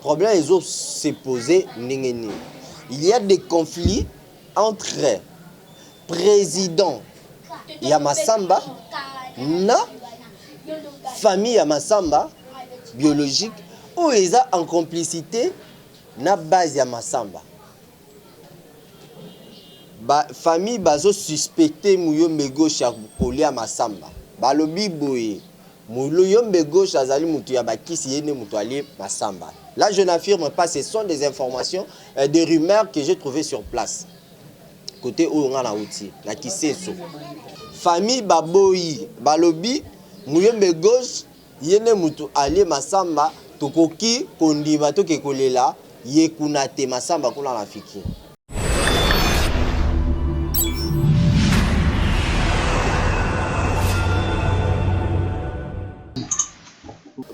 problème ils ont se posé. Il y a des conflits entre président ya Massamba na famille ya Massamba biologique où ils ont en complicité na base ya Massamba. Famille bazo suspecté Muyombe gauche ya kolia Massamba. Balobi boye. Muyombe gauche azali mutu ya bakisi yene mutu ali Massamba. Là je n'affirme pas, ce sont des informations, des rumeurs que j'ai trouvées sur place. Côté où on a outil, la kiseso. Famille baboyi, balobi Muyombe gauche yene mutu ali Massamba tokoki kondima to kekolela ye kunate Massamba kuna la fiki.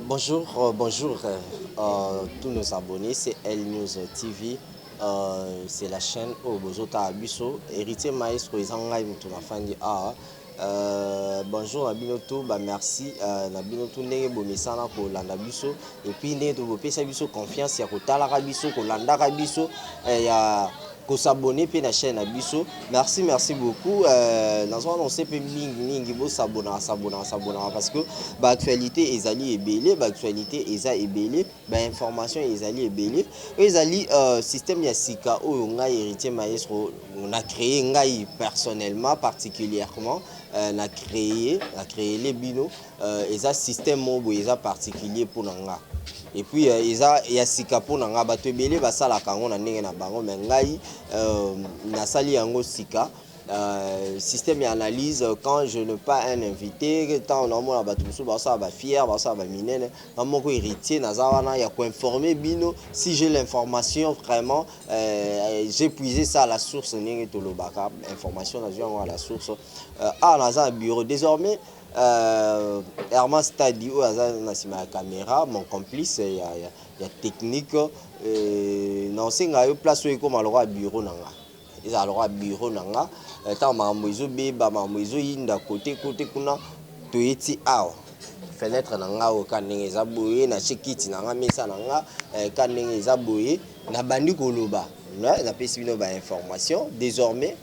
Bonjour, bonjour tous nos abonnés, c'est L News TV, c'est la chaîne Obozota Abiso, héritier maestro Izangai Mutunafandi A. Bonjour Nabinoto, merci Nabinoto Nege Bomesana ko landa biso et puis Nege to bopesa biso confiance ya ko talaka biso ko landa biso ya ko s'abonner pe na chaîne Abiso. Merci beaucoup. Dans on sait pe mingi bo s'abonner parce que ba actualité ezali ebele, ba actualité eza ebele, ba information ezali ebele. Ezali système ya sika oyo ngai héritier maestro on a créé ngai personnellement particulièrement na créé les bino eza système mobo eza particulier pour nanga. Et puis il y a sika pour nanga bato ebele basala kango na ndenge na bango mais ngai na sali yango sika système d'analyse quand je ne pas un invité tant on a mon bato musu ba ça ba fier ba ça ba minene na moko héritier na zawana ya ko informer bino si j'ai l'information vraiment j'ai puisé ça à la source ndenge to lobaka information na zo à la source na bureau désormais Herman Stadi où na sima la caméra mon complice il y a technique non c'est ngayo place où comme alors bureau nanga ils alors bureau nanga tant mamoizo beba mamoizo inda côté kuna toyeti awa fenêtre nanga o kanenge za boye na chikiti nanga mesa nanga kanenge za boye na bandi koloba na pesi bino ba information désormais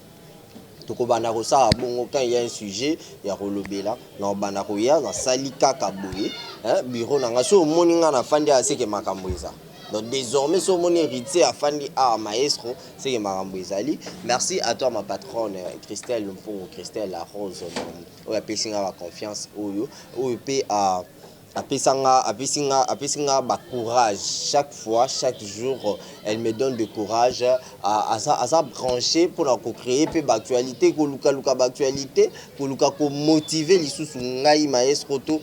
tokobana ko sa bongo quand il y a un sujet ya rolobela na bana ko ya na sali kaka boye bureau nanga so moninga na fandi aseke makambo eza. Donc désormais, ce mon héritier a fandi à maestro, c'est que Marambo Ezali. Merci à toi ma patronne Christelle Lumpongo, Christelle La Rose, où a payé la confiance, où a courage chaque fois, chaque jour, elle me donne de courage à sa brancher pour la créer peu d'actualité, pour l'actualité, pour motiver les sous ngai maestro to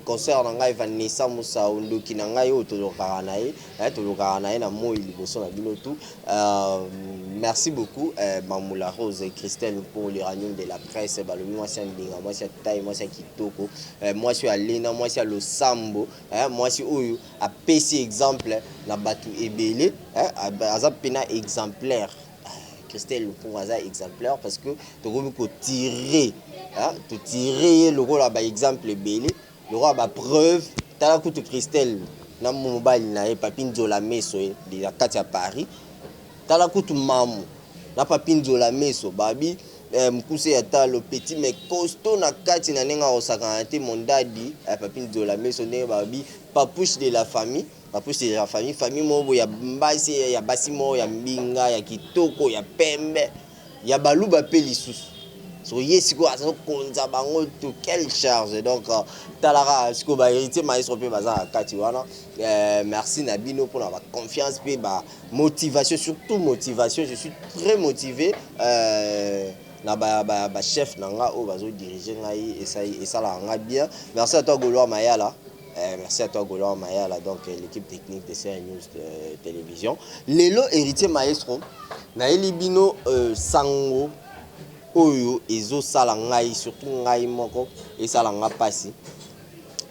concert ngai Vanessa Moussa Ondoki ngai otolokaranae na mo iliboso na bino tout. Merci beaucoup Mamoula Rose et Christelle pour les réunions de la presse, balobi moi c'est ndinga, moi c'est taille, moi c'est kitoko, moi c'est Alena, moi c'est Sambo, moi si oyo a PC exemple na batu ebele aza pena exemplaire Christelle pour aza exemplaire parce que tu ko tirer le rôle ba exemple ebele le roi ba preuve tala kutu Christelle na mobile na papine Zola Meso de la Katia Paris tala kutu mamu na papine Zola Meso babi mkuse ya talo petit mais costaud na kati na nenga osakante mondadi papine Zola Meso ne babi papouche de la famille famille mobo ya mbasi ya basimo ya mbinga ya kitoko ya pembe ya baluba pe lisusu so yesiko azo konza bango to quelle charge donc talara siko ba héritier maestro pe baza kati wana merci Nabino pour la confiance pe ba motivation, surtout motivation, je suis très motivé na ba chef nanga o bazo diriger ngai et ça la nga bien. Merci à toi Goloa Mayala. Merci à toi Goloa Mayala, donc l'équipe technique de CN News Télévision. Lelo héritier maestro na elibino sango oyo ezo sala ngai surtout ngai moko et sala nga pasi.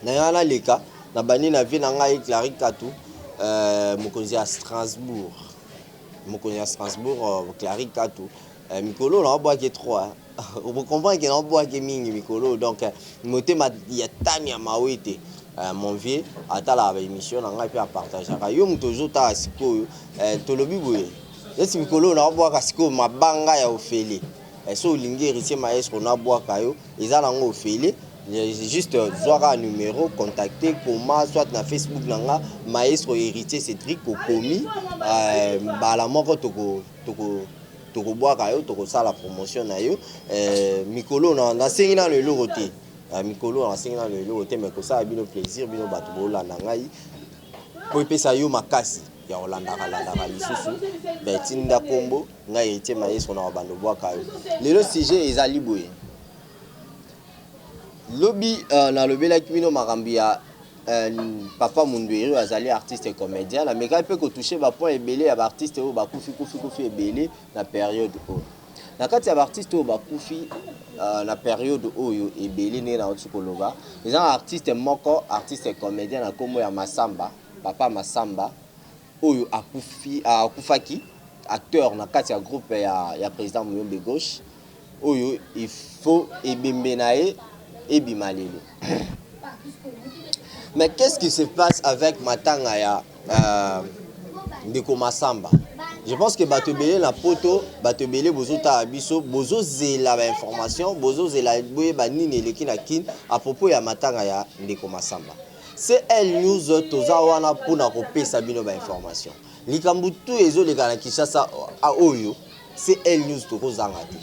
Na yana leka na bani na vie na ngai Clary Katou mokonzi à Strasbourg. Mokonzi à Strasbourg Clary Katou. Mikolo na bois qui 3. On comprend qu'il y a un bois qui mingi Mikolo donc moté ma ya tani ya mawete. mon vieux atala ba émission na ngai pe a partager ka yo muto zo ta sikoyo tolobi boye esi mikolo na boaka sikoyo mabanga ya ofele so olingi héritier maestro na boaka yo eza nango ofele juste zwaka numéro contacter comment soit na Facebook nanga maestro héritier Cédric Kokomi bala moko toko boaka yo toko sala promotion na yo mikolo na sengi na lelo roté mikolo na sengi na lelo roté mais ko ça bino plaisir bino bato bolanda ngai po pesa yo makasi ya olandaka lisusu betinda kombo ngai héritier maestro na bando boaka yo lelo sujet ezali boye lobi na lobelaki bino makambi ya papa Mundweri azali artiste et comédien la meka peut ko toucher ba point ebele ya ba artiste o ba kufi ebele na période o na kati ya ba artiste o ba kufi na période oyo ebele ne na otukoloba les artistes moko artiste et comédien na kombo ya Masamba papa Masamba oyo akufaki acteur na kati ya groupe ya président Muyombe Gauche oyo il faut ebembe nae ebimalelo. Mais qu'est-ce qui se passe avec Matanga ya Ndeko Masamba? Je pense que batebele na poto, batebele bozo ta biso, bozo zela ba information, bozo zela boye ba nini eleki na kin à propos ya Matanga ya Ndeko Masamba. C'est elle news toza wana pona kopesa bino ba information. Likambu tu ezo leka na Kinshasa a oyo, c'est elle news tokozanga te.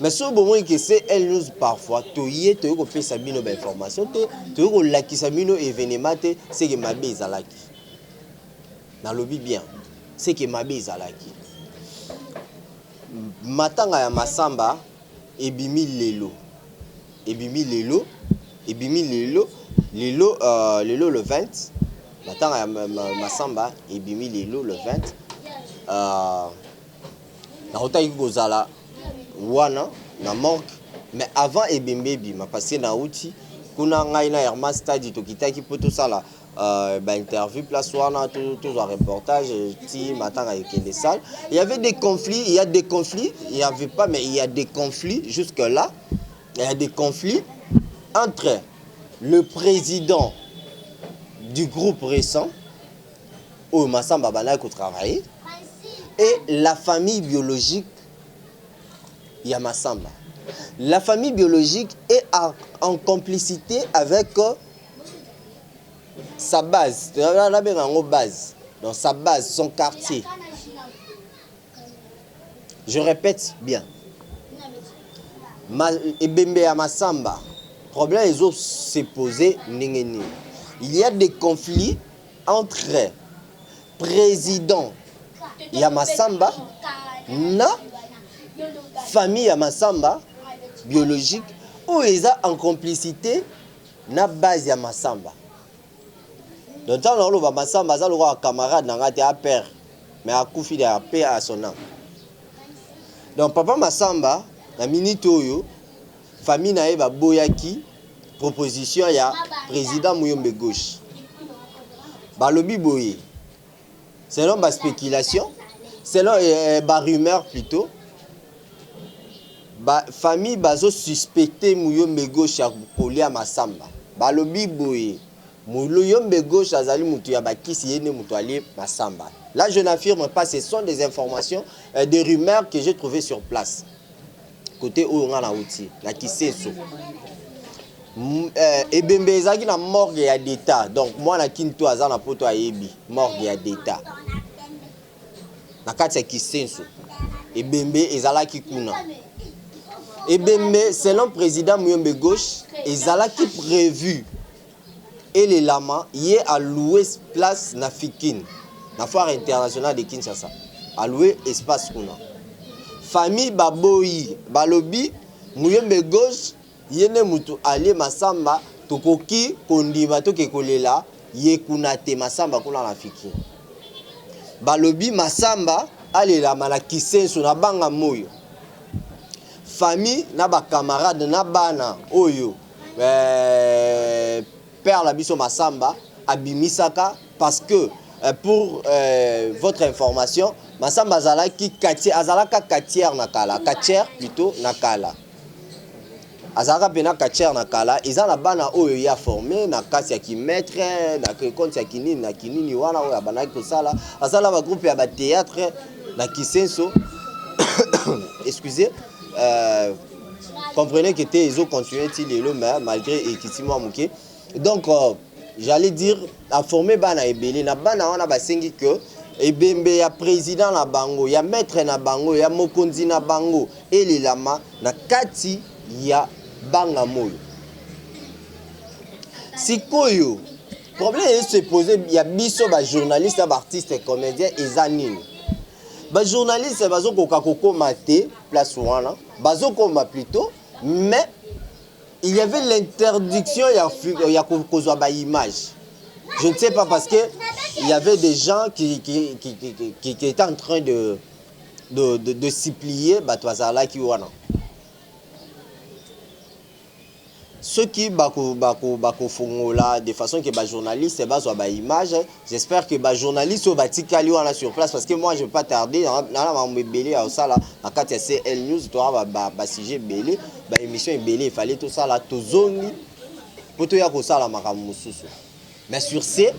Mais ce moment que c'est elle news parfois toye ko pesa bino ba information to ko lakisa bino événement c'est que mabe ezalaki na lobi bien c'est que mabe ezalaki Matanga ya Masamba ebimi lelo le 20 Matanga ya Masamba ebimi lelo le 20 na otaki kozala wana na morgue mais avant ebembebi ma passé na outi kuna ngai na Hermas Stadi to kitaki poto sala ba interview place wana tout un reportage ti Matanga ekende salle il y avait des conflits il y a avait pas mais il y a des conflits jusque là il y a des conflits entre le président du groupe récent où Masamba bana ko travailler et la famille biologique ya Masamba. La famille biologique est en complicité avec sa base. Dans sa base, son quartier. Je répète bien. Ebembe ya Masamba. Problème les autres s'est posé. Il y a des conflits entre président ya Masamba na famille à Masamba biologique où ils ont en complicité na base à Masamba. Donc tant que Masamba ça le camarade n'a pas père mais a koufi de paix à son âme. Donc papa Masamba na minute oyo famille na eba boyaki proposition ya président Muyombe Gauche. Balobi boye. Selon ba spéculation, selon ba rumeur plutôt ba famille bazo suspecté Muyombe Gauche ya kolia Masamba. Balobi boye. Muyombe Gauche azali mutu ya bakisi yene mutu ali Masamba. Là je n'affirme pas, ce sont des informations, des rumeurs que j'ai trouvées sur place. Côté où on a la outil, la Kiseso. Ebembe ezaki na morgue ya d'état. Donc moi na kinto azana poto ayebi, morgue ya d'état. Na kati ya Kiseso. Ebembe ezalaki kuna. Ebembe selon président Muyombe Gauche, ezalaki prévu et les lamas y est à louer place na Fikine, na foire internationale de Kinshasa. À louer espace kuna. Famille baboyi, balobi Muyombe Gauche yene mutu ali Masamba tokoki kondima toke kolela ye kuna te Masamba kuna na Fikine. Balobi Masamba alela mala Kisenso na banga moyo. Famille na ba camarade na bana oyo père la biso Masamba abimisaka parce que pour votre information Masamba azalaki quartier azalaka quartier nakala quartier plutôt nakala azaka pena katière na kala eza na bana oyo ya formé na kasi ya kimaître na compte ya kinini na kinini wana oyo abanaki kosala asala ba groupe ya ba théâtre na Kisenso excusez comprenez que ils ont continué lelo mais malgré ekitimo muke donc j'allais dire a formé bana ebele na bana wana basengi que ebembe ya président na bango ya maître na bango ya mokonzi na bango elelama na kati ya banga moyo sikoyo problème est se poser ya biso ba journaliste ba artiste comédien eza nini ba journaliste bazo koka kokoma te place wana bazo koma plutôt mais il y avait l'interdiction ya kozwa ba image je ne sais pas parce que il y avait des gens qui étaient en train de s'y plier bato bazala ki wana ceux qui bako fongola de façon que ba journaliste bazwa ba image j'espère que ba journaliste au batikali wana sur place parce que moi je vais pas tarder dans la mbelé à ça là en cas de CL News toi ba sujet belé ba émission belé il fallait tout ça là tozongi poto ya ko sala makambo mususu mais sur ce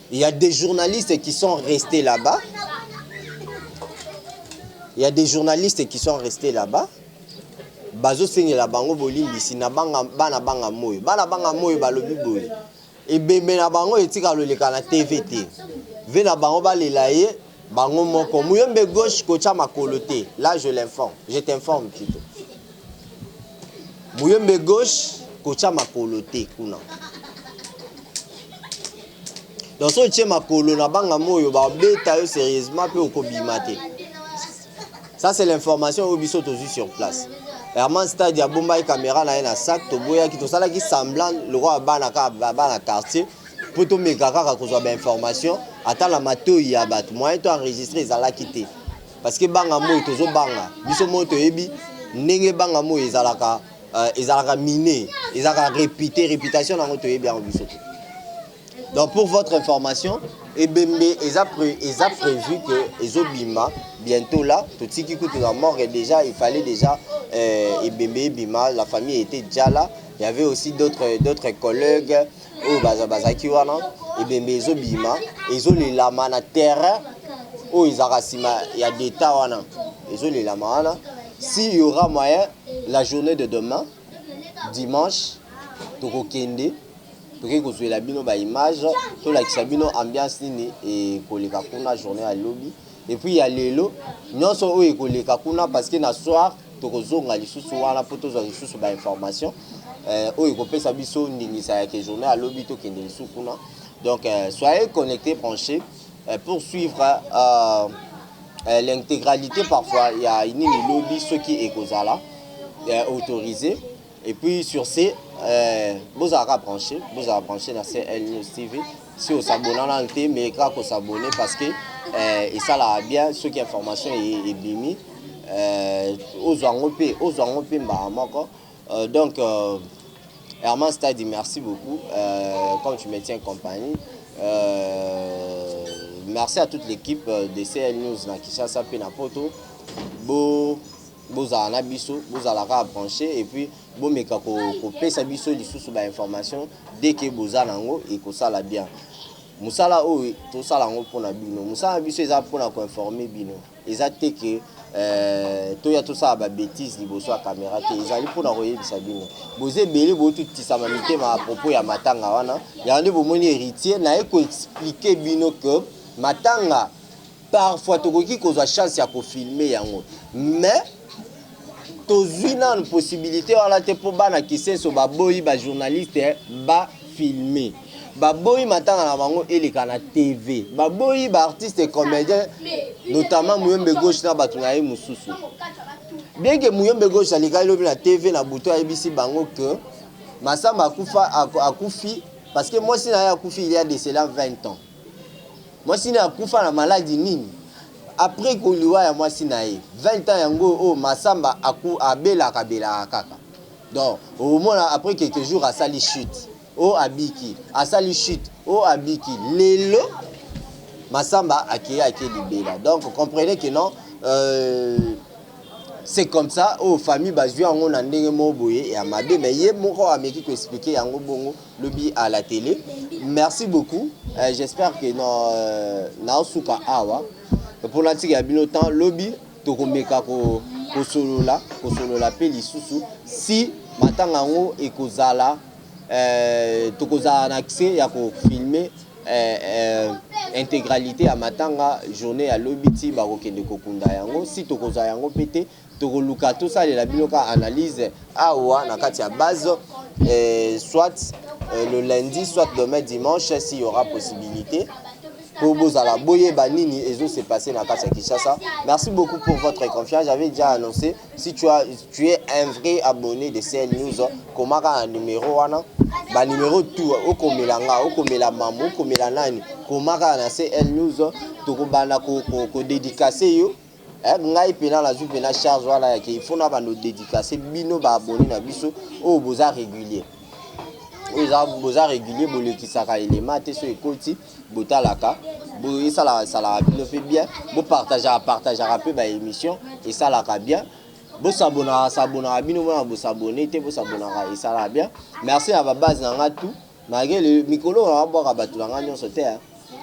il y a des journalistes qui sont restés là-bas bazo sengela bango bolimbisi na bana banga moyo balobi boye ebembe na bango etika loleka na TVT ve na bango balela ye bango moko muyembe gauche kocha makolo te là je t'informe plutôt muyembe gauche kocha makolo te kuna donc so tche makolo na banga moyo ba beta yo sérieusement pe okobima te ça c'est l'information au biso tozu sur place. Herman Stade ya bomba et caméra na na sac to boya ki to sala ki semblant le roi bana quartier pour to mekaka ka kozwa ba information ata la mato ya bat moyen to enregistrer zala kité parce que banga moyo tozo banga biso moto yebi ndenge banga moyo ezalaka miné ezalaka réputation na moto yebi en biso. Donc pour votre information, Ebembe a prévu que Ezobima, bientôt là, tout ce qui coûte la mort est déjà, il fallait déjà Ebembe Bima, la famille était déjà là. Il y avait aussi d'autres collègues au Bazaki wana, Ebembe Ezobima, Ezoli Lama na terre, où il y a des tas wana, Ezoli Lama wana. S'il y aura moyen, la journée de demain, dimanche, Toko Kende, pour que la bino ba image to la kisabino ambiance nini et koleka kuna journée à lobby et puis il y a lelo nyonso o e koleka kuna parce que na soir to kozonga lisusu wana pour to zo lisusu ba information o e kopesa biso ndingi sa ke journée à lobby to kende lisusu kuna donc soyez connectés branchés pour suivre l'intégralité parfois il y a une lobby ceux qui est kozala autorisé et puis sur ces vous avez branché dans CL News TV. Si vous s'abonnez à l'antenne, mais quand vous s'abonnez parce que et ça là bien, ceux qui information est bimi, aux enroupés donc Herman Stade dit merci beaucoup comme tu me tiens compagnie. Merci à toute l'équipe de CL News dans Kinshasa pe na poto. Vous avez biso, vous allez brancher et puis vous mettez pesa biso lisusu ba information dès que vous avez nango et que ça la bien. Musala o to sala ngo pona bino. Musala biso eza pona ko informer bino. Eza te que to ya to ça ba bêtise liboso a caméra te ezali pona koyebisa bino. Boze bele bo tout tisamamité ma à propos ya matanga wana. Ya nde bo moni héritier na e ko expliquer bino que matanga parfois tokoki kozwa chance ya ko filmer yango. Mais tozwina une possibilité wala te po bana Kisenso ba boyi ba journaliste ba filmer ba boyi matanga na bango eleka na TV ba boyi ba artiste et comédien notamment Muyembe Gauche na batu na ye mususu bien que Muyembe Gauche alika lobi na TV na buto ABC bango que Masamba akufi parce que moi si na akufi il y a de cela 20 ans moi si na akufa na maladie nini après Koliwa ya mwasi na ye 20 ans yango o Masamba abela kaka donc au moins après quelques jours à sali chute o abiki à sali chute o abiki lelo Masamba akeya libela donc comprenez que non c'est comme ça aux familles bazui yango na ndenge mo boye ya mabe mais ye moko ameki ko expliquer yango bongo lobi à la télé. Merci beaucoup. J'espère que na suka awa pour la tika bino temps lobby to komeka ko solola pe lisusu si matanga ngo ekozala tokozala na accès ya ko filmer intégralité à matanga journée à lobby ba kokende kokunda yango si tokozala yango pété tokoluka tout ça la biloka analyse awa na kati ya base soit le lundi soit demain dimanche s'il y aura possibilité pour Bozala Boye Banini et zo s'est passé dans Kassa Kinshasa. Merci beaucoup pour votre confiance. J'avais déjà annoncé si tu es un vrai abonné de CL News, comment un numéro wana ba numéro tout au komelanga au komela mamu komela nani comment na CL News to ko bana ko dédicacer yo ngai pena la zu pena charge wala il faut na ba no dédicacer bino ba abonné na biso au boza régulier. Boza régulier bolekisaka élément te so ekoti botalaka bo ça la fait bien bo partager peu ba émission et ça la bien bo s'abonner bino na bo s'abonner te bo s'abonner et ça la bien merci à ba base na tout malgré le mikolo na boka batu na nyonso te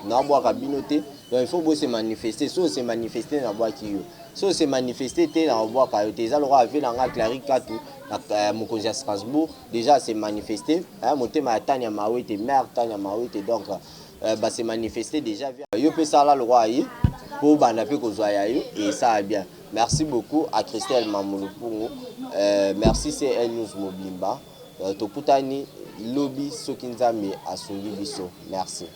na boka bino te donc il faut bo se manifester so se manifester na boka yo so se manifester te na boka yo te za le roi avait na Clary Katu Mokonzi à Strasbourg déjà c'est manifesté monter ma Tania Mawete mère Tania Mawete donc bah c'est manifesté déjà yo peut ça là le roi yi pour bana pe ko zoya yo et ça a bien merci beaucoup à Christelle Mamouloupungu merci CL News Moblimba tokutani lobby sokinzame asungi biso merci.